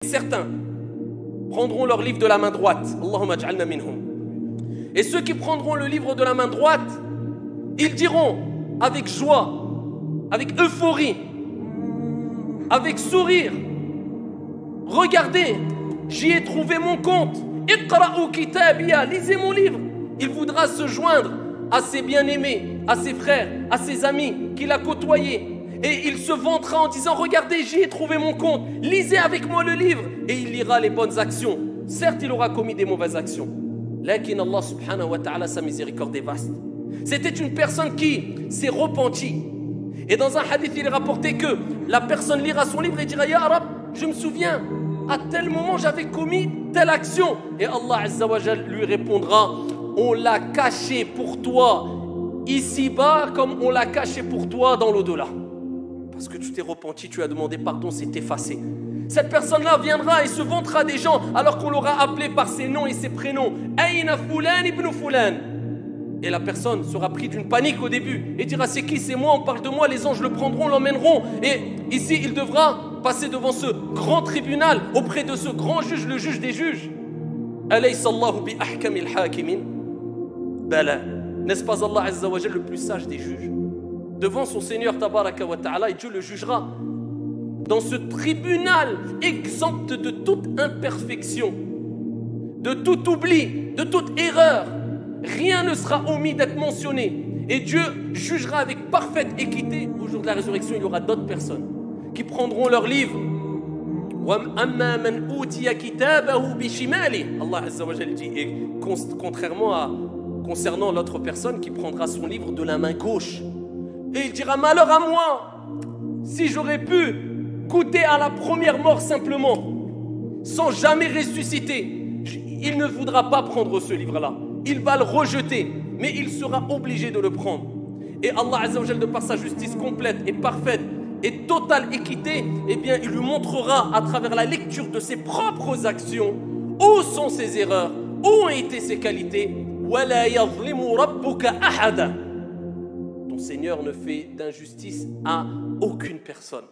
Certains prendront leur livre de la main droite. Allahumma ij'alna minhum. Et ceux qui prendront le livre de la main droite, ils diront avec joie, avec euphorie, avec sourire: regardez, j'y ai trouvé mon compte. Iqra'u kitabiya, lisez mon livre. Il voudra se joindre à ses bien-aimés, à ses frères, à ses amis qu'il a côtoyés. Et il se vantera en disant: regardez, j'y ai trouvé mon compte, lisez avec moi le livre. Et il lira les bonnes actions. Certes, il aura commis des mauvaises actions, lakin Allah subhanahu wa ta'ala, sa miséricorde est vaste. C'était une personne qui s'est repentie. Et dans un hadith, il est rapporté que la personne lira son livre et dira: Ya Rab, je me souviens, à tel moment j'avais commis telle action. Et Allah Azza wa Jal lui répondra: on l'a caché pour toi ici-bas comme on l'a caché pour toi dans l'au-delà. Parce que tu t'es repenti, tu as demandé pardon, c'est effacé. Cette personne-là viendra et se vantera des gens alors qu'on l'aura appelé par ses noms et ses prénoms. Aïna Fulan ibn Fulan. Et la personne sera prise d'une panique au début et dira: c'est qui? C'est moi, on parle de moi, les anges le prendront, l'emmèneront. Et ici, il devra passer devant ce grand tribunal, auprès de ce grand juge, le juge des juges. Alaysa Allahu bi ahkamil hakimin? Bala. N'est-ce pas Allah Azza wa Jal le plus sage des juges? Devant son Seigneur Tabaraka wa Ta'ala, et Dieu le jugera dans ce tribunal exempt de toute imperfection, de tout oubli, de toute erreur. Rien ne sera omis d'être mentionné. Et Dieu jugera avec parfaite équité. Au jour de la résurrection, il y aura d'autres personnes qui prendront leur livre. Allah Azza wa Jal dit, et contrairement à concernant l'autre personne qui prendra son livre de la main gauche, et il dira: malheur à moi, si j'aurais pu goûter à la première mort simplement, sans jamais ressusciter. Il ne voudra pas prendre ce livre-là. Il va le rejeter, mais il sera obligé de le prendre. Et Allah Azza wa Jal, de par sa justice complète et parfaite et totale équité, eh bien, il lui montrera à travers la lecture de ses propres actions où sont ses erreurs, où ont été ses qualités. وَلَا يَظْلِمُ رَبُّكَ أَحَدًا. Ton Seigneur ne fait d'injustice à aucune personne.